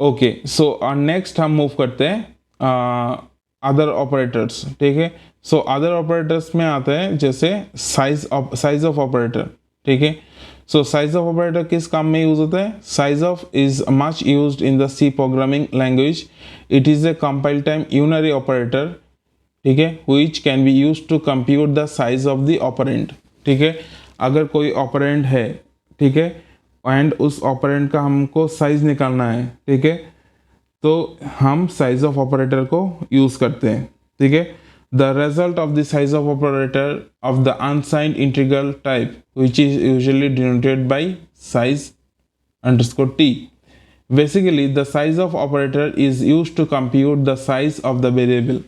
Okay, so next हम move करते हैं अदर ऑपरेटर्स, ठीक है। सो अदर ऑपरेटर्स में आता है जैसे साइज ऑफ ऑपरेटर, ठीक है। सो साइज ऑफ ऑपरेटर किस काम में यूज होता है? Size of is much used in the C programming language. It is a compile time unary operator, ठीक है, which can be use to compute the size of the operand, ठीक है। अगर कोई ऑपरेंट है, ठीक है, एंड उस ऑपरेंट का हमको साइज निकालना है, ठीक है, तो हम साइज ऑफ ऑपरेटर को यूज करते हैं, ठीक है। The result of the size of operator of the unsigned integral type which is usually denoted by size underscore t. Basically the size of operator is use to compute the size of the variable,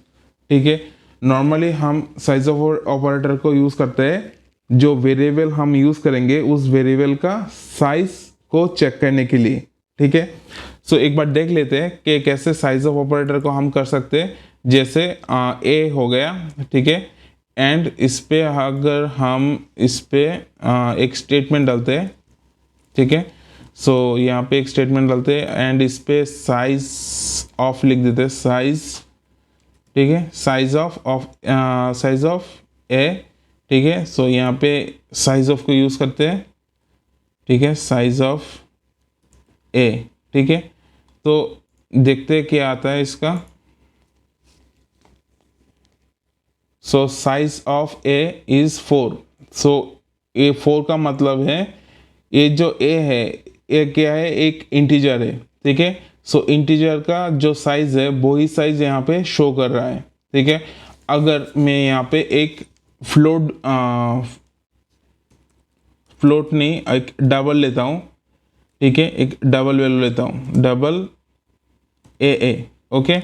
ठीक है। Normally हम size of operator को use करते हैं जो variable हम use करेंगे उस वेरिएबल का साइज को चेक करने के लिए, ठीक है। सो एक बार देख लेते हैं कि कैसे साइज ऑफ ऑपरेटर को हम कर सकते हैं। जैसे ए हो गया, ठीक है, एंड इस पे अगर हम इस पे एक स्टेटमेंट डालते हैं, ठीक है। सो यहाँ पे एक स्टेटमेंट डालते हैं एंड इस पे साइज ऑफ लिख देते हैं, साइज, ठीक है, साइज ऑफ ए, ठीक है। सो यहाँ पे साइज ऑफ को यूज करते हैं, ठीक है, साइज ऑफ ए, ठीक है। तो देखते हैं क्या आता है इसका। सो साइज ऑफ ए इज 4। सो ए 4 का मतलब है ये जो ए है, ये क्या है, एक इंटीजर है, ठीक है। सो इंटीजर का जो साइज है वही साइज यहाँ पे शो कर रहा है, ठीक है। अगर मैं यहाँ पे एक फ्लोट नहीं, एक डबल लेता हूँ, ठीक है, एक डबल वैल्यू लेता हूँ, डबल ए, ओके,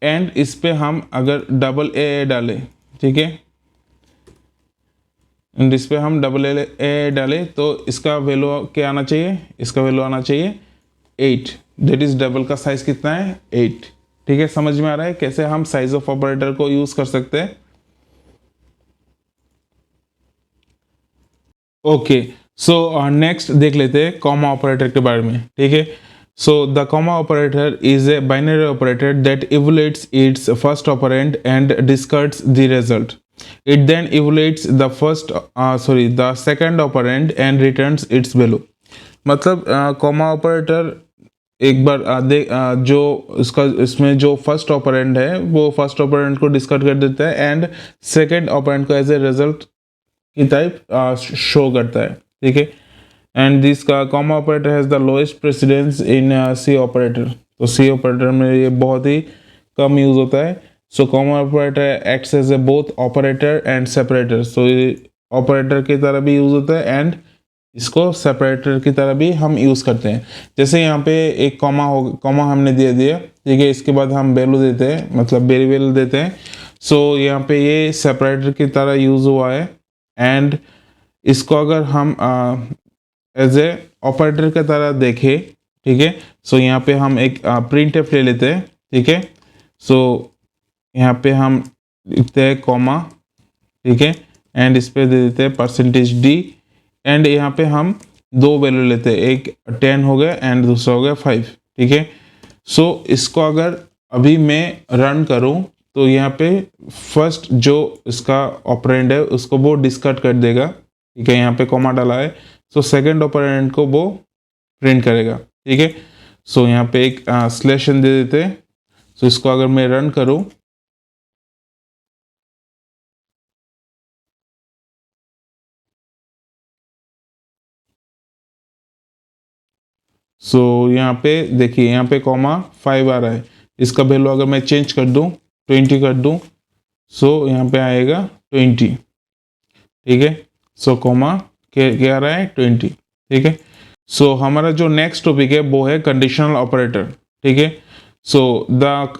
एंड इस पे हम अगर डबल ए डालें, ठीक है, एंड इस पे हम डबल ए डालें तो इसका वैल्यू क्या आना चाहिए? इसका वैल्यू आना चाहिए 8। दैट इज डबल का साइज कितना है? 8, ठीक है। समझ में आ रहा है कैसे हम साइज ऑफ ऑपरेटर को यूज कर सकते हैं? ओके, सो नेक्स्ट देख लेते हैं कॉमा ऑपरेटर के बारे में, ठीक है। So the comma operator is a binary operator that evaluates its first operand and discards the result. It then evaluates the second operand and returns its value. मतलब comma operator एक बार जो इसमें जो फर्स्ट ऑपरेंड है वो first operand को discard कर देता है एंड सेकंड ऑपरेंड को एज ए रिजल्ट की टाइप शो करता है, ठीक है। एंड दिस का comma operator has the lowest precedence in C operator. तो सी ऑपरेटर में ये बहुत ही कम यूज़ होता है। So comma operator acts as a both operator and separator. So ये ऑपरेटर की तरह भी यूज़ होता है एंड इसको सेपरेटर की तरह भी हम यूज़ करते हैं। जैसे यहाँ पे एक कॉमा हमने दे दिया, ठीक है, इसके बाद हम वैल्यू देते हैं, मतलब वेरिएबल देते हैं। सो यहाँ पे ये सेपरेटर की तरह यूज़ हुआ है एंड इसको अगर हम एज ए ऑपरेटर की तरह देखें, ठीक है, सो यहाँ पे हम एक प्रिंटफ ले लेते हैं, ठीक है। सो यहाँ पे हम लिखते हैं कॉमा, ठीक है, एंड इस पे दे देते हैं %d एंड यहाँ पे हम दो वैल्यू लेते हैं, एक 10 हो गया एंड दूसरा हो गया 5, ठीक है। सो इसको अगर अभी मैं रन करूँ तो यहाँ पे फर्स्ट जो इसका ऑपरेंड है उसको वो डिस्कार्ड कर देगा, ठीक है, यहाँ पे कॉमा डाला है। सो सेकंड ऑपरेंड को वो प्रिंट करेगा, ठीक है। सो यहाँ पे एक स्लैश दे देते हैं। सो इसको अगर मैं रन करूँ सो यहाँ पे देखिए, यहाँ पे कॉमा 5 आ रहा है। इसका वैल्यू अगर मैं चेंज कर दूँ 20 कर दूँ, सो यहाँ पे आएगा 20, ठीक है। सो कॉमा क्या आ रहा है? 20, ठीक है। सो हमारा जो नेक्स्ट टॉपिक है वो है कंडीशनल ऑपरेटर, ठीक है। So the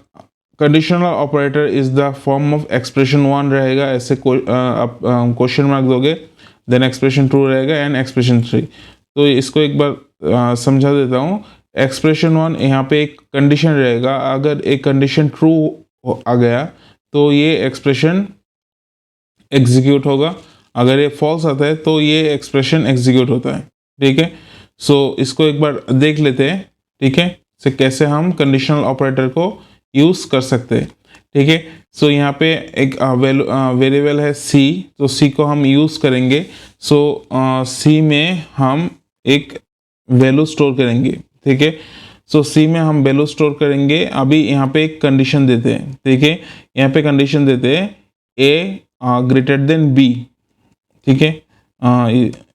conditional operator is the form of expression 1 रहेगा, ऐसे आप क्वेश्चन मार्क दोगे, देन एक्सप्रेशन 2 रहेगा एंड एक्सप्रेशन 3। तो इसको एक बार समझा देता हूँ। एक्सप्रेशन 1 यहाँ पे एक कंडीशन रहेगा, अगर एक कंडीशन ट्रू आ गया तो ये एक्सप्रेशन एग्जीक्यूट होगा, अगर ये फॉल्स आता है तो ये एक्सप्रेशन एग्जीक्यूट होता है, ठीक है। सो इसको एक बार देख लेते हैं, ठीक है। से कैसे हम कंडीशनल ऑपरेटर को यूज़ कर सकते हैं, ठीक है। सो यहाँ पे एक वेरिएबल है सी, तो सी को हम यूज़ करेंगे। सो सी में हम एक वैल्यू स्टोर करेंगे, ठीक है। सो सी में हम वैल्यू स्टोर करेंगे। अभी यहाँ पे एक कंडीशन देते हैं, ठीक है। यहाँ पे कंडीशन देते हैं ए ग्रेटर देन बी, ठीक है,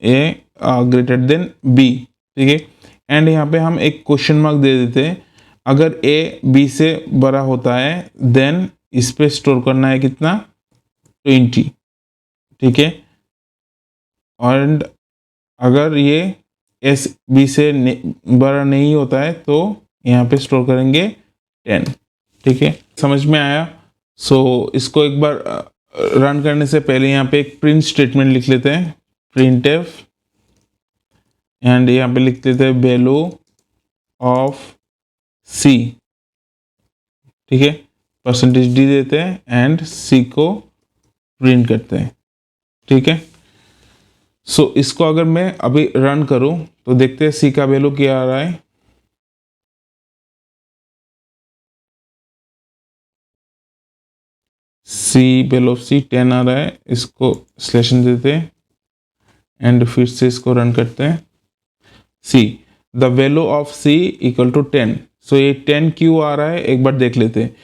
ए ग्रेटर देन बी, ठीक है। एंड यहाँ पे हम एक क्वेश्चन मार्क दे देते हैं। अगर ए बी से बड़ा होता है देन इस पे स्टोर करना है कितना, 20, ठीक है। और अगर ये एस बी से बड़ा नहीं होता है तो यहाँ पे स्टोर करेंगे 10, ठीक है। समझ में आया? सो इसको एक बार रन करने से पहले यहाँ पे एक प्रिंट स्टेटमेंट लिख लेते हैं, प्रिंट एफ, एंड यहाँ पे लिख लेते हैं वैल्यू ऑफ सी, ठीक है। परसेंटेज डी देते हैं एंड सी को प्रिंट करते हैं, ठीक है। सो इसको अगर मैं अभी रन करूं तो देखते हैं सी का वैल्यू क्या आ रहा है। सी वैल्यू ऑफ सी 10 आ रहा है। इसको स्लेशन देते हैं एंड फिर से इसको रन करते हैं। See the value of c equal to 10। So ये 10 क्यों आ रहा है एक बार देख लेते हैं।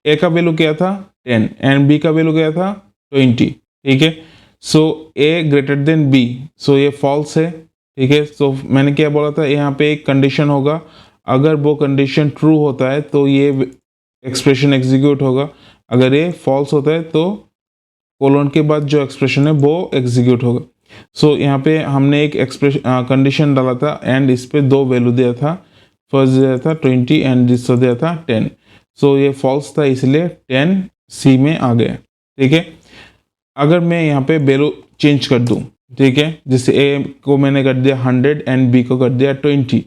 ए का वैल्यू क्या था 10 एंड बी का वैल्यू क्या था 20, ठीक है। सो ए ग्रेटर देन बी, सो ये फॉल्स है, ठीक है। सो मैंने क्या बोला था, यहाँ पे एक कंडीशन होगा, अगर वो कंडीशन ट्रू होता है तो ये एक्सप्रेशन एग्जीक्यूट होगा, अगर ये फॉल्स होता है तो कोलन के बाद जो एक्सप्रेशन है वो एग्जीक्यूट होगा। सो यहाँ पे हमने एक एक्सप्रेशन कंडीशन डाला था एंड इस पे दो वैल्यू दिया था, फर्स्ट दिया था 20 एंड दूसरा दिया था 10। सो ये फॉल्स था इसलिए 10 सी में आ गया, ठीक है। अगर मैं यहाँ पे वैल्यू चेंज कर दूँ, ठीक है, जैसे ए को मैंने कर दिया 100 एंड बी को कर दिया 20,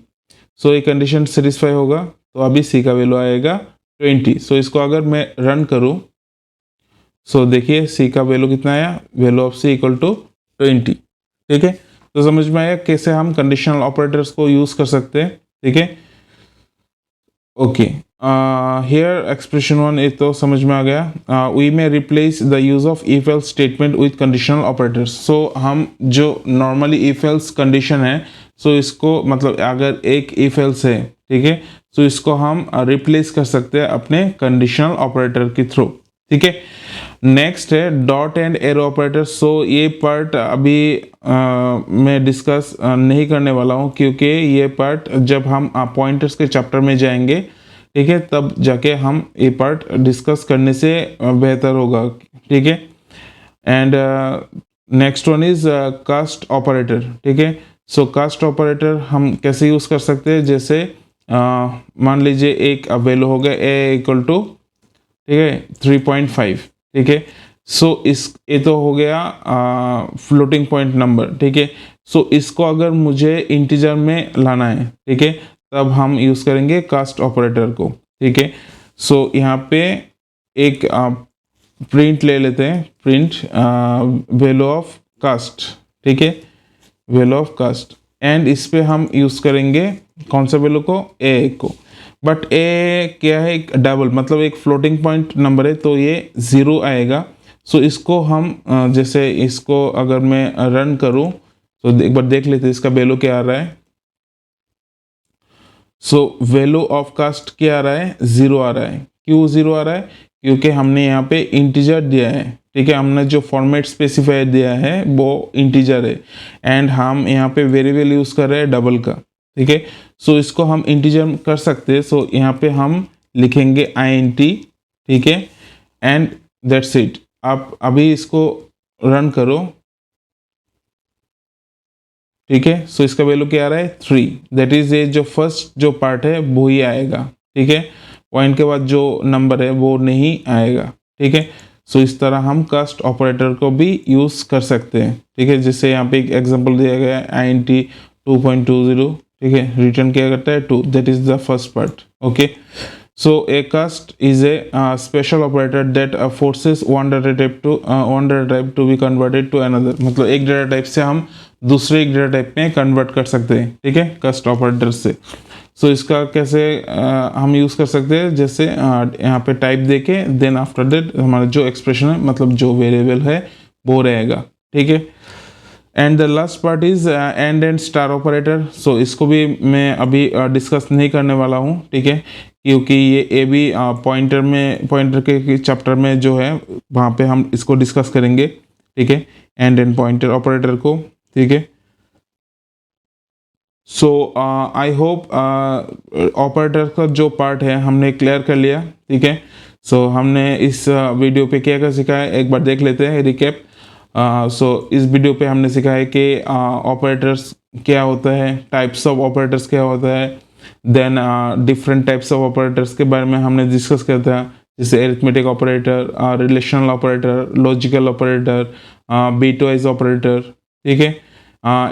सो ये कंडीशन सेटिस्फाई होगा तो अभी सी का वैल्यू आएगा 20। सो इसको अगर मैं रन करूँ, सो देखिए सी का वैल्यू कितना आया, value of c equal to 20, ठीक है। तो समझ में आया कैसे हम कंडीशनल ऑपरेटर्स को यूज़ कर सकते हैं, ठीक है। ओके, हियर एक्सप्रेशन 1 ये तो समझ में आ गया। We may replace the use of if else statement with conditional operators. So हम जो नॉर्मली इफ एल्स कंडीशन है, सो इसको मतलब अगर एक इफ एल्स है, ठीक है, सो इसको हम रिप्लेस कर सकते हैं अपने कंडीशनल ऑपरेटर के थ्रू, ठीक है। नेक्स्ट है डॉट एंड एरो ऑपरेटर। सो ये पार्ट अभी मैं डिस्कस नहीं करने वाला हूँ क्योंकि ये पार्ट जब हम पॉइंटर्स के चैप्टर में जाएंगे, ठीक है, तब जाके हम ये पार्ट डिस्कस करने से बेहतर होगा, ठीक है। And next one is cast operator, ठीक है। सो कास्ट ऑपरेटर हम कैसे यूज़ कर सकते हैं, जैसे मान लीजिए एक वैल्यू हो गया ए इक्वल टू, ठीक है, 3.5, ठीक है। सो इस ये तो हो गया फ्लोटिंग पॉइंट नंबर, ठीक है। सो इसको अगर मुझे इंटीजर में लाना है, ठीक है, तब हम यूज़ करेंगे कास्ट ऑपरेटर को, ठीक है। सो यहाँ पे एक प्रिंट ले लेते हैं, प्रिंट वैल्यू ऑफ कास्ट, ठीक है, वैल्यू ऑफ कास्ट, एंड इस पे हम यूज़ करेंगे कौन सा वैल्यू को, ए को। बट ए क्या है, एक डबल मतलब एक फ्लोटिंग पॉइंट नंबर है तो ये 0 आएगा। सो इसको हम जैसे इसको अगर मैं रन करूं तो एक बार देख लेते हैं इसका वैल्यू क्या आ रहा है। सो वैल्यू ऑफ कास्ट क्या आ रहा है, 0 आ रहा है। क्यों 0 आ रहा है, क्योंकि हमने यहाँ पे इंटीजर दिया है, ठीक है, हमने जो फॉर्मेट स्पेसिफायर दिया है वो इंटीजर है एंड हम यहाँ पे वेरिएबल यूज़ कर रहे हैं डबल का, ठीक है। सो इसको हम इंटीजर कर सकते हैं। सो यहाँ पे हम लिखेंगे int, ठीक है, एंड दैट्स इट। आप अभी इसको रन करो, ठीक है। सो इसका वैल्यू क्या आ रहा है 3, दैट इज ये जो फर्स्ट जो पार्ट है वो ही आएगा, ठीक है, पॉइंट के बाद जो नंबर है वो नहीं आएगा, ठीक है। सो इस तरह हम कास्ट ऑपरेटर को भी यूज़ कर सकते हैं, ठीक है। जैसे यहाँ पे एक एग्जांपल दिया गया है int 2.20, ठीक है, रिटर्न क्या करता है 2, that is the first part, okay. So a cast is a special operator that forces one data type to be converted to another. मतलब एक डाटा टाइप से हम दूसरे एक डाटा टाइप में कन्वर्ट कर सकते हैं, ठीक है, कास्ट ऑपरेटर से। सो इसका कैसे हम यूज़ कर सकते हैं, जैसे यहाँ पे टाइप देके देन आफ्टर दैट हमारा जो एक्सप्रेशन है मतलब जो वेरिएबल है वो रहेगा, ठीक है। And the last part is and star operator. So इसको भी मैं अभी डिस्कस नहीं करने वाला हूँ, ठीक है, क्योंकि ये ए बी पॉइंटर के चैप्टर में जो है वहाँ पे हम इसको डिस्कस करेंगे, ठीक है, एंड पॉइंटर ऑपरेटर को, ठीक है। सो आई होप ऑपरेटर का जो पार्ट है हमने क्लियर कर लिया, ठीक है। सो हमने इस वीडियो पे क्या क्या सीखा है एक बार देख लेते हैं रिकैप। सो इस वीडियो पे हमने सीखा है कि ऑपरेटर्स क्या होता है, टाइप्स ऑफ ऑपरेटर्स क्या होता है, then different types of operators के बारे में हमने डिस्कस किया था, जैसे arithmetic operator, relational operator, logical operator, bitwise operator, ठीक है,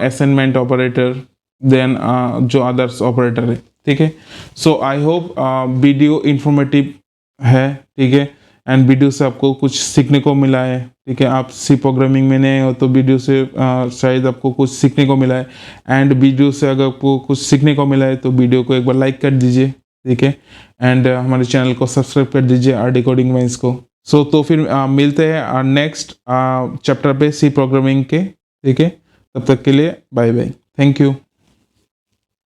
असाइनमेंट ऑपरेटर, देन जो अदर्स ऑपरेटर है, ठीक है। So I hope video informative है, ठीक है, एंड वीडियो से आपको कुछ सीखने को मिला है, ठीक है। आप सी प्रोग्रामिंग में नए हो तो वीडियो से शायद आपको कुछ सीखने को मिला है, एंड वीडियो से अगर आपको कुछ सीखने को मिला है तो वीडियो को एक बार लाइक कर दीजिए, ठीक है, एंड हमारे चैनल को सब्सक्राइब कर दीजिए आर डिकोडिंग वाइंस को। सो तो फिर मिलते हैं नेक्स्ट चैप्टर पे सी प्रोग्रामिंग के, ठीक है। तब तक के लिए बाय बाय, थैंक यू।